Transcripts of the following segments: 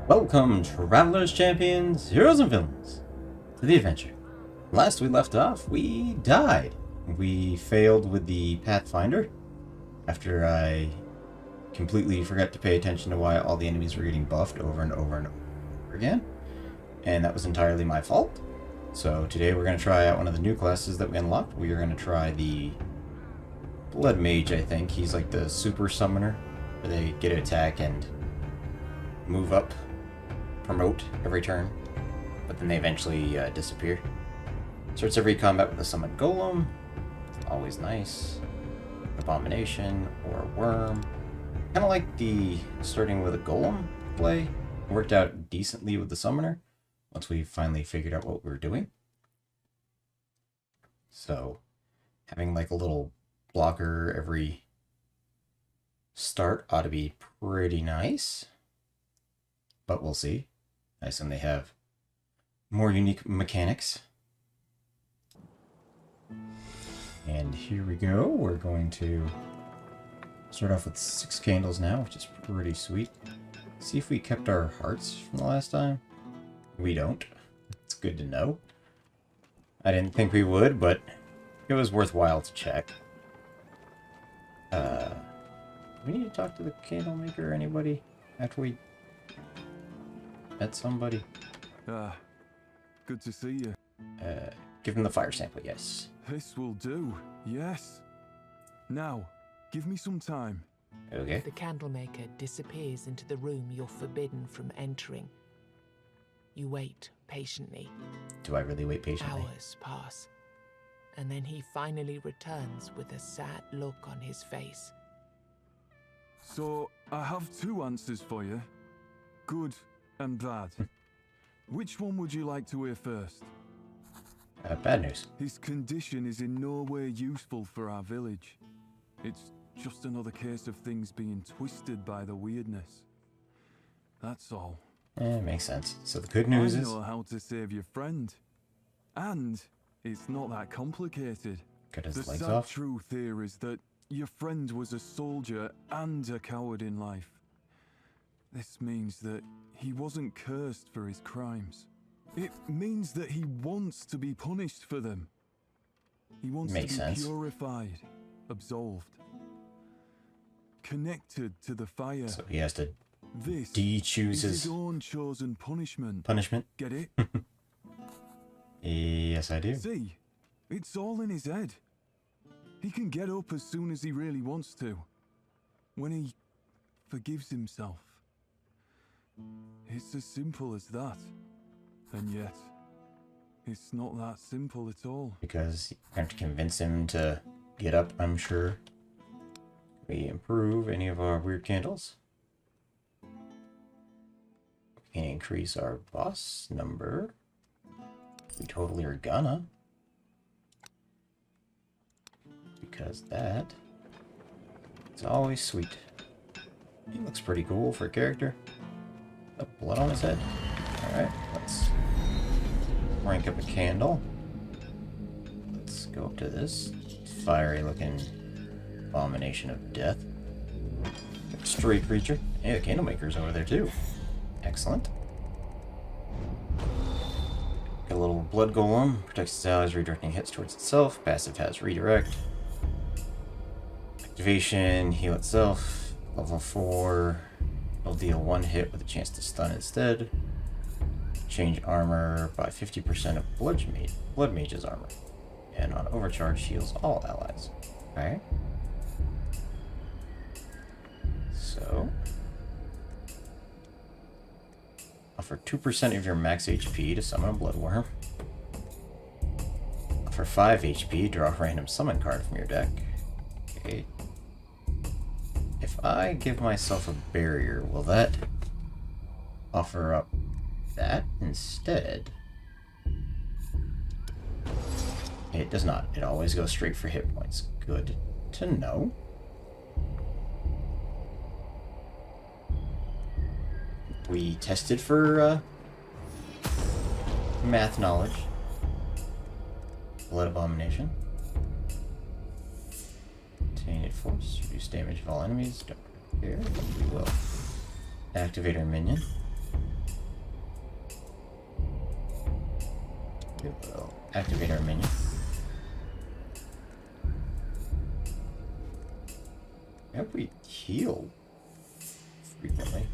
Welcome, travelers, champions, heroes, and villains, to the adventure. Last we left off, we died. We failed with the Pathfinder after I completely forgot to pay attention to why all the enemies were getting buffed over and over and over again. And that was entirely my fault. So today we're going to try out one of the new classes that we unlocked. We are going to try the Blood Mage, I think. He's like the super summoner, where they get to attack and move up, promote every turn, but then they eventually disappear. Starts every combat with a summoned golem, always nice. Abomination or a worm. Kind of like the starting with a golem play. Worked out decently with the summoner once we finally figured out what we were doing. So having like a little blocker every start ought to be pretty nice. But we'll see. I assume they have more unique mechanics. And here we go. We're going to start off with 6 candles now, which is pretty sweet. See if we kept our hearts from the last time. We don't. It's good to know. I didn't think we would, but it was worthwhile to check. We need to talk to the candle maker or anybody after we met somebody. Good to see you. Give him the fire sample, yes. This will do, yes. Now, give me some time. Okay. The candlemaker disappears into the room you're forbidden from entering. You wait patiently. Do I really wait patiently? Hours pass, and then he finally returns with a sad look on his face. So, I have 2 answers for you. Good and bad. Which one would you like to hear first? Bad news. His condition is in no way useful for our village. It's just another case of things being twisted by the weirdness. That's all. Makes sense. So the good news I is... know how to save your friend. And it's not that complicated. Cut his The legs sad off. truth here is that your friend was a soldier and a coward in life. This means that he wasn't cursed for his crimes. It means that he wants to be punished for them. He wants Makes to be sense. purified, absolved, connected to the fire. So he has to This de-choose is his his own chosen punishment. punishment. Get it? Yes, I do. See, it's all in his head. He can get up as soon as he really wants to. When he forgives himself. It's as simple as that. And yet, it's not that simple at all. Because you have to convince him to get up, I'm sure. We improve any of our weird candles. We can increase our boss number. We totally are gonna. Because that is always sweet. He looks pretty cool for a character. Oh, blood on his head. Alright, let's rank up a candle. Let's go up to this fiery looking abomination of death. Stray creature. Hey, the candlemaker's over there too. Excellent. Got a little blood golem. Protects its allies, redirecting hits towards itself. Passive has redirect. Activation, heal itself. Level 4. Will deal 1 hit with a chance to stun instead. Change armor by 50% of Blood Mage's armor. And on overcharge, heals all allies. Alright. So. Offer 2% of your max HP to summon a bloodworm. Offer 5 HP, draw a random summon card from your deck. Okay. If I give myself a barrier, will that offer up that instead? It does not. It always goes straight for hit points. Good to know. We tested for math knowledge. Blood Abomination. Tainted Force. Reduce damage of all enemies. Don't care. We will activate our minion. activate our minion. I hope we heal frequently.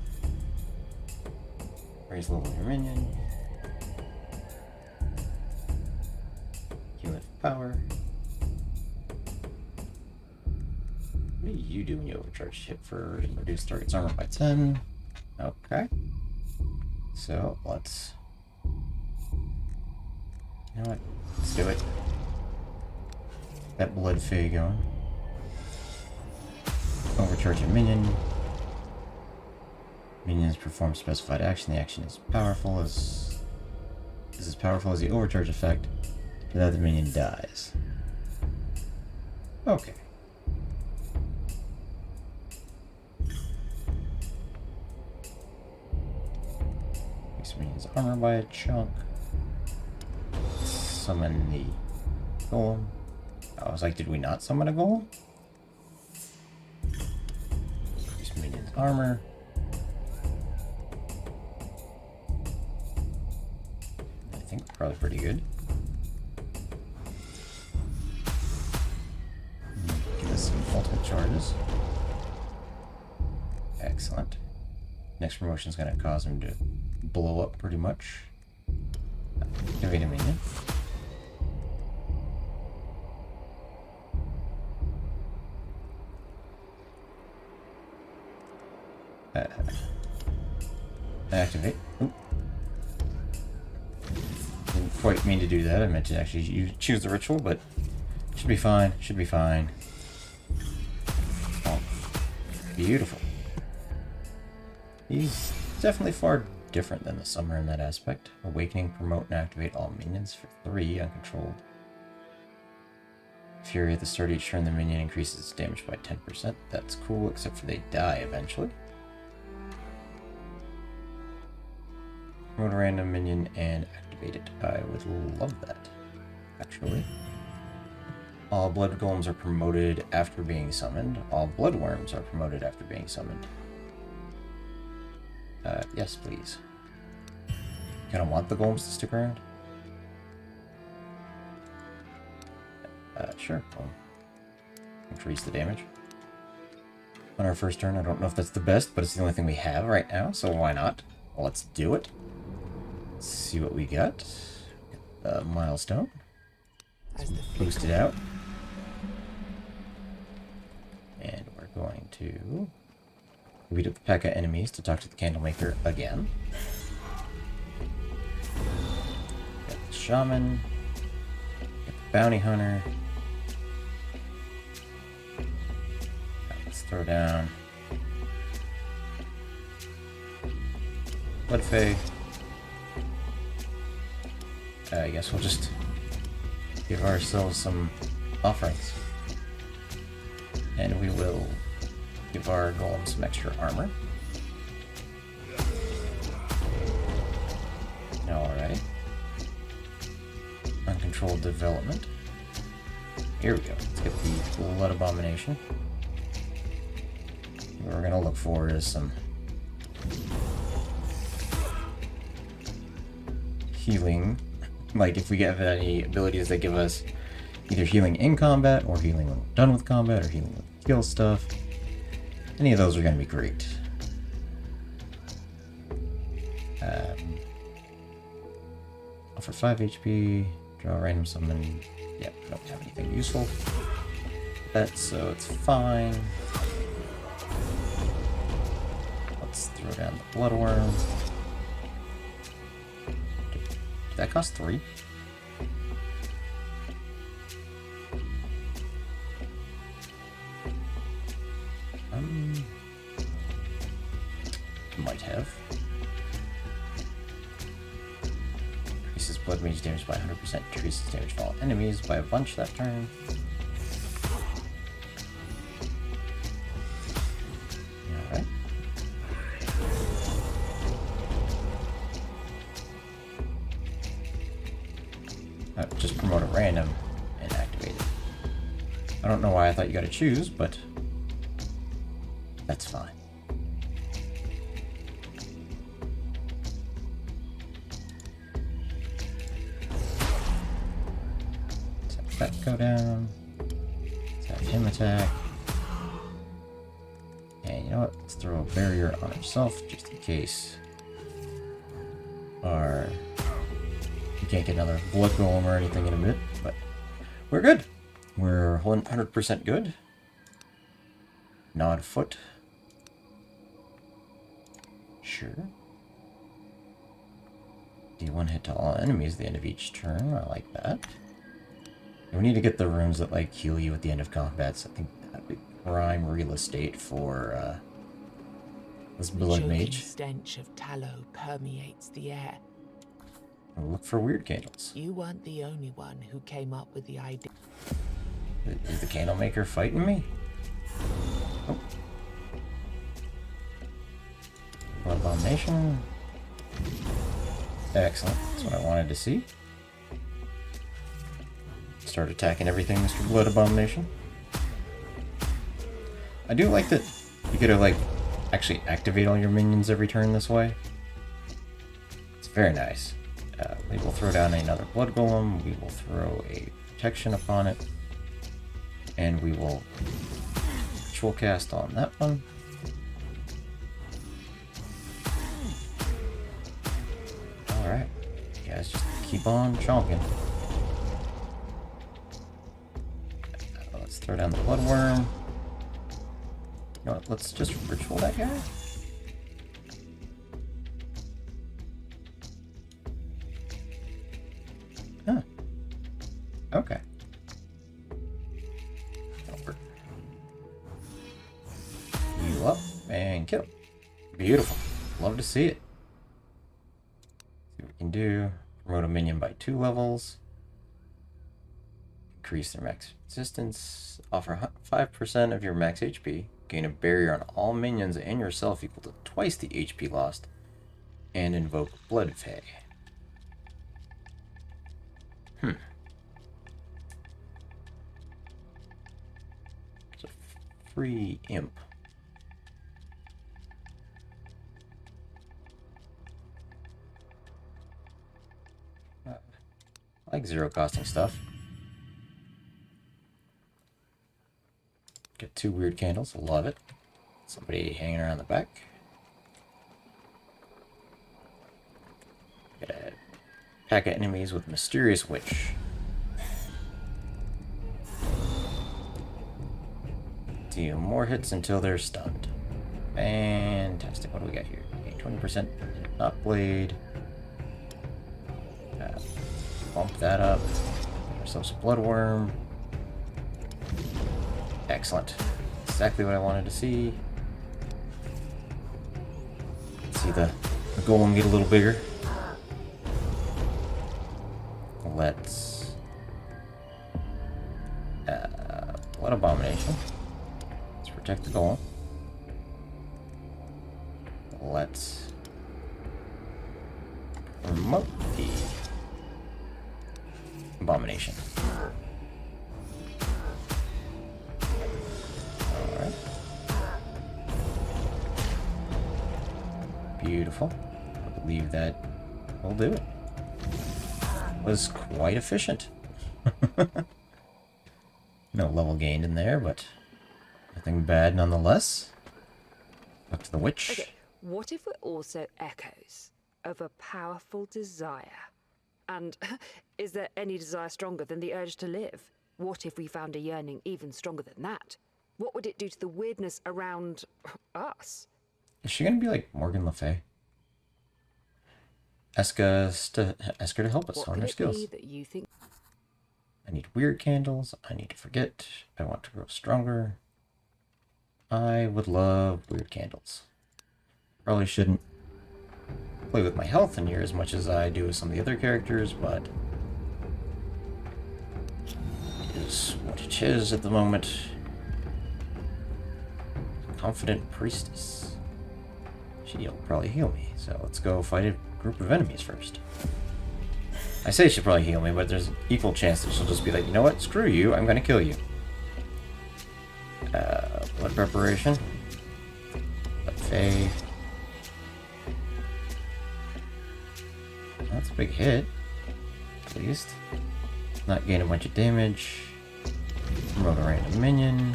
Raise level of your minion. Heal it for power. What do you do when you overcharge? Hit for reduce target's armor by 10. Okay. So let's. You know what? Let's do it. That blood fey going. Overcharge a minion. Minions perform specified action. The action is powerful is as powerful as the overcharge effect, without the minion dies. Okay. Makes minions armor by a chunk. Summon the golem. I was like, did we not summon a golem? Increase minions armor. I think we're probably pretty good. Give us some ultimate charges. Excellent. Next promotion is going to cause him to blow up pretty much. Activate a minion. Activate. Oop. Didn't quite mean to do that. I meant to actually choose the ritual, but should be fine. Should be fine. Oh, beautiful. He's definitely far different than the summer in that aspect. Awakening, promote, and activate all minions for 3 uncontrolled. Fury at the start of each turn, the minion increases its damage by 10%. That's cool, except for they die eventually. Promote a random minion and activate it. I would love that, actually. All blood golems are promoted after being summoned. All blood worms are promoted after being summoned. Yes, please. Kinda want the golems to stick around? Sure. I'll increase the damage. On our first turn, I don't know if that's the best, but it's the only thing we have right now, so why not? Well, let's do it. Let's see what we got. Milestone. Boost it out. And we're going to beat up the P.E.K.K.A. enemies to talk to the Candlemaker again. Got the Shaman. Got the Bounty Hunter. Let's throw down Blood Fey. I guess we'll just give ourselves some offerings. And we will give our golem some extra armor. Alright. Uncontrolled development. Here we go. Let's get the Blood Abomination. What we're gonna look for is some healing. Like, if we have any abilities that give us either healing in combat, or healing when we're done with combat, or healing with skill stuff. Any of those are going to be great. Offer 5 HP, draw a random summon. Yep, don't have anything useful. So it's fine. Let's throw down the Bloodworm. Did that cost 3? Might have. Increases Blood Mage damage by 100%, decreases damage for all enemies by a bunch that turn. Alright. Just promote a random and activate it. I don't know why I thought you got to choose, but that's fine. that go down. Let's have him attack. And you know what? Let's throw a barrier on ourselves just in case we can't get another blood golem or anything in a bit, but we're good. We're 100% good. Nod foot. Sure. Do one hit to all enemies at the end of each turn. I like that. And we need to get the runes that like heal you at the end of combat, so I think that'd be prime real estate for this Blood Mage. The stench of tallow permeates the air. I'll look for weird candles. You weren't the only one who came up with the idea. Is the candle maker fighting me? Oh. Blood Abomination. Excellent. That's what I wanted to see. Start attacking everything, Mr. Blood Abomination. I do like that you get to like actually activate all your minions every turn this way. It's very nice. We will throw down another Blood Golem. We will throw a protection upon it. And we will ritual cast on that one. Alright. You guys just keep on chonking. Let's throw down the Blood Worm. You know what? Let's just ritual that guy. Huh. Okay. Over. Heal up and kill. Beautiful. Love to see it. See what we can do. Promote a minion by 2 levels. Increase their max resistance. Offer 5% of your max HP. Gain a barrier on all minions and yourself equal to twice the HP lost. And invoke Blood Fae. It's a free imp. I like zero costing stuff. Get 2 weird candles, love it. Somebody hanging around the back. Get a pack of enemies with Mysterious Witch. Deal more hits until they're stunned. Fantastic. What do we got here? Okay, 20% not blade. Bump that up. Get ourselves a blood worm. Excellent. Exactly what I wanted to see. Let's see the golem get a little bigger. Let's Blood Abomination. Let's protect the golem. Let's promote the Abomination. Alright. Beautiful. I believe that will do it. Was quite efficient. No level gained in there, but nothing bad nonetheless. Up to the witch. Okay, what if we're also echoes of a powerful desire? And is there any desire stronger than the urge to live? What if we found a yearning even stronger than that? What would it do to the weirdness around us? Is she gonna be like Morgan Le Fay? Ask her to help us on her skills. That you think? I need weird candles. I need to forget. I want to grow stronger. I would love weird candles. Probably shouldn't play with my health in here as much as I do with some of the other characters, but it is what it is at the moment. Confident Priestess. She'll probably heal me, so let's go fight a group of enemies first. I say she'll probably heal me, but there's an equal chance that she'll just be like, you know what, screw you, I'm gonna kill you. Blood preparation. Blood Fae. That's a big hit. At least. Not gain a bunch of damage. Promote a random minion.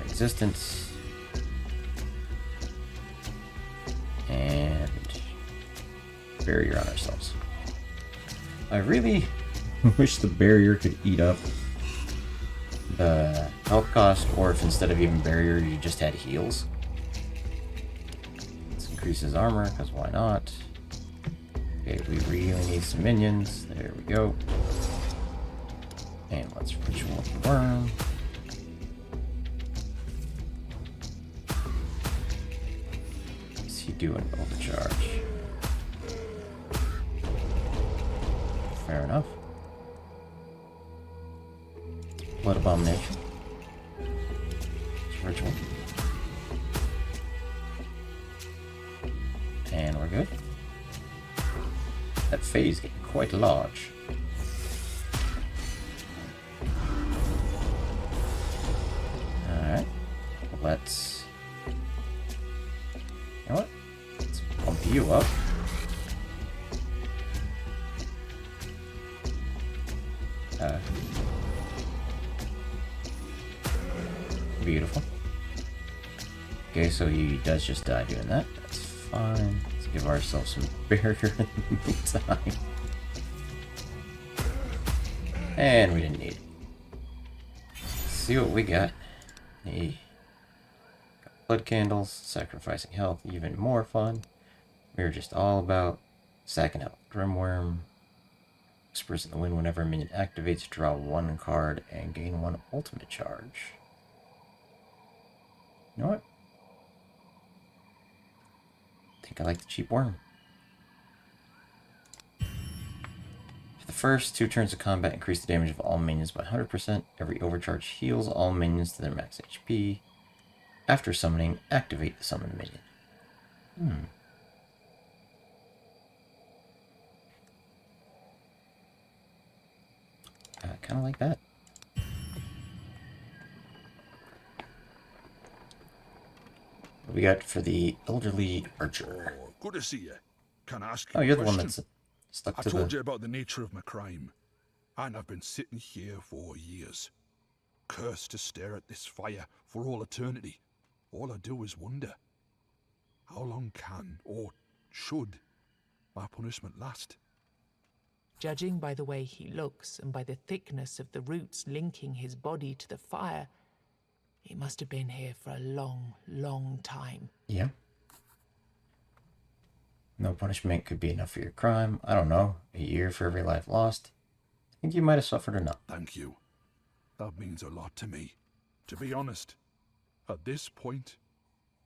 Existence. And barrier on ourselves. I really wish the barrier could eat up the health cost, or if instead of even barrier you just had heals. Let's increase his armor, because why not? Okay, we really need some minions. There we go. And let's ritual the worm. What's he doing? Overcharge. Fair enough. Blood abomination. It's ritual. And we're good. That phase getting quite large. Alright. Let's... You know what? Let's bump you up. Beautiful. Okay, so he does just die doing that. That's fine. Let's give ourselves some barrier in the meantime. And we didn't need it. Let's see what we got. Hey. Got blood candles, sacrificing health, even more fun. We're just all about sacking health. Grimworm. Whispers in the wind whenever a minion activates, draw one card and gain one ultimate charge. You know what? I think I like the cheap worm. For the first 2 turns of combat, increase the damage of all minions by 100%. Every overcharge heals all minions to their max HP. After summoning, activate the summoned minion. Kind of like that. What we got for the elderly archer? Oh, good to see you. Can I ask you Oh, you're a the one question? that's stuck I to told the... you about the nature of my crime, and I've been sitting here for years, cursed to stare at this fire for all eternity. All I do is wonder, how long can, or should, my punishment last? Judging by the way he looks and by the thickness of the roots linking his body to the fire, he must have been here for a long, long time. Yeah. No punishment could be enough for your crime. I don't know. A year for every life lost. I think you might have suffered enough. Thank you. That means a lot to me. To be honest, at this point,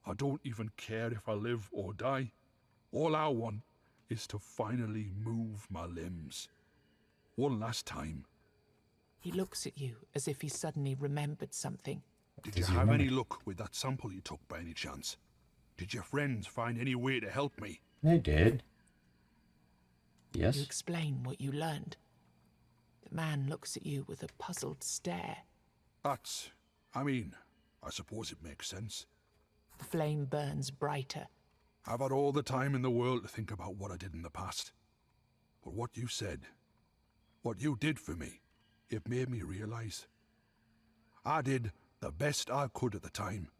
I don't even care if I live or die. All I want is to finally move my limbs. One last time. He looks at you as if he suddenly remembered something. Did you Does he have any remember? luck with that sample you took by any chance? Did your friends find any way to help me? They did. You Yes. explain what you learned. The man looks at you with a puzzled stare. I suppose it makes sense. The flame burns brighter. I've had all the time in the world to think about what I did in the past. But what you said, what you did for me, it made me realize I did the best I could at the time.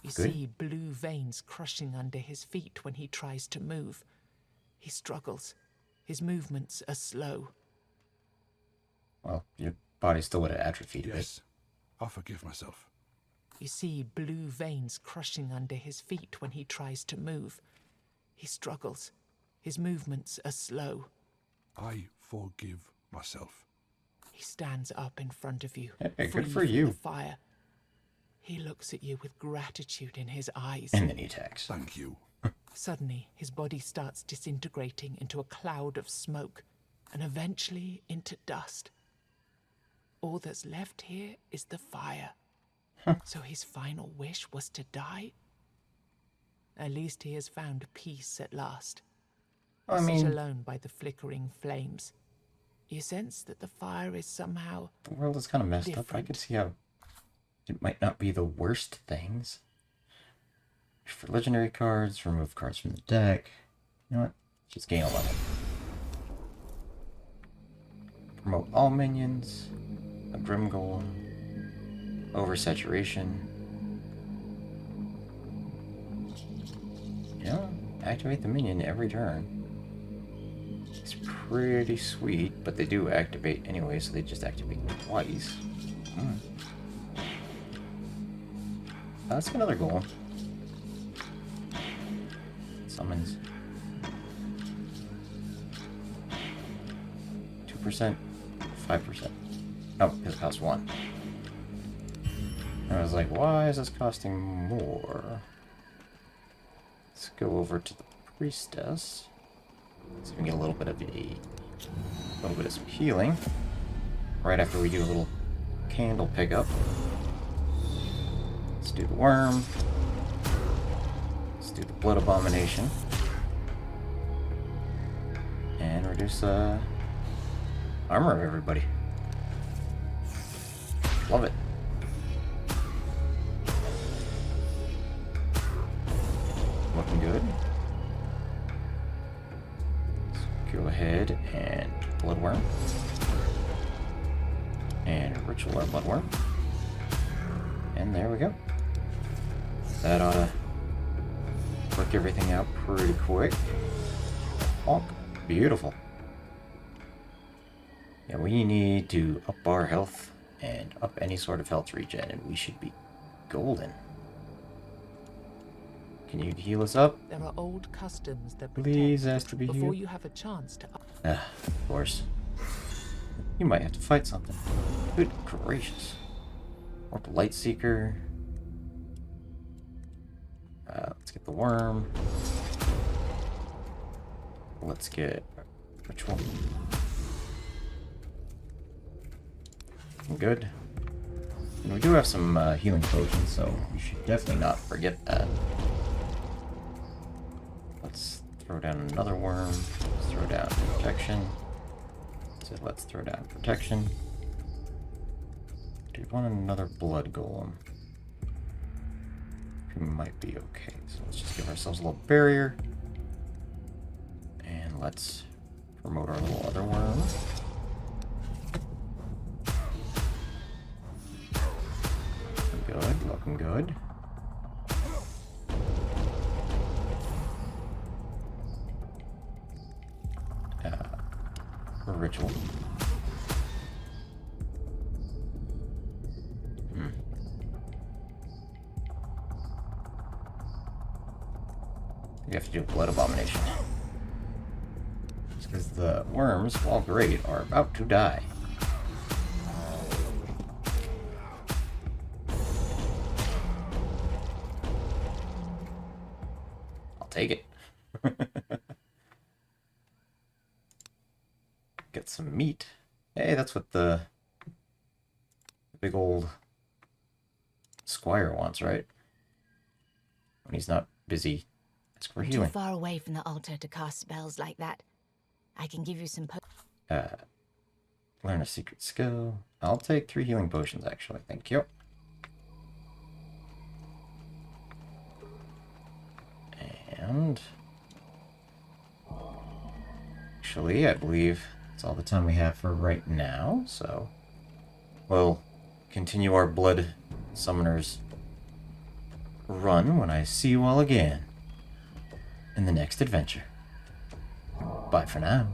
You Good. see blue veins crushing under his feet when he tries to move. He struggles. His movements are slow. Well, your body still would have atrophied a bit. Yes, I forgive myself. You see blue veins crushing under his feet when he tries to move. He struggles. His movements are slow. I forgive myself. He stands up in front of you, Hey, good free for from you. the fire. He looks at you with gratitude in his eyes. And then he attacks. Thank you. Suddenly, his body starts disintegrating into a cloud of smoke, and eventually into dust. All that's left here is the fire. So his final wish was to die? At least he has found peace at last. I You sit mean, alone by the flickering flames. You sense that the fire is somehow the world is kind of messed up. I different. could see how it might not be the worst things. For legendary cards, remove cards from the deck. You know what? Just gain 11. Promote all minions. A Grim Golem. Oversaturation. Yeah, activate the minion every turn. It's pretty sweet, but they do activate anyway, so they just activate twice. Let's get another golem. Summons. 2%, 5%. Oh, because it costs 1. I was like, why is this costing more? Let's go over to the priestess. So we can get a little bit of some healing. Right after we do a little candle pickup. Let's do the worm. Let's do the blood abomination. And reduce armor of everybody. Love it. Looking good. Let's go ahead and bloodworm. And ritual our bloodworm. And there we go. That ought to work everything out pretty quick. Oh, beautiful. Yeah, we need to up our health and up any sort of health regen, and we should be golden. Can you heal us up? There are old customs that Please protect ask to be before healed. you have a chance to. Of course. You might have to fight something. Good gracious. Warp Lightseeker. Let's get the worm. Let's get ritual. Good. And we do have some healing potions, so we should definitely not forget that. Let's throw down another worm. Let's throw down protection. So let's throw down protection. Do we want another blood golem? We might be okay. So let's just give ourselves a little barrier. And let's promote our little other worm. Good, looking good. Ritual. You have to do a blood abomination. Because the worms, while great, are about to die. I'll take it. Get some meat. Hey, that's what the big old squire wants, right? When he's not busy. Ask for Too healing. far away from the altar to cast spells like that. I can give you some Learn a secret skill. I'll take 3 healing potions, actually. Thank you. And actually, I believe that's all the time we have for right now, so we'll continue our blood summoners run when I see you all again in the next adventure. Bye for now.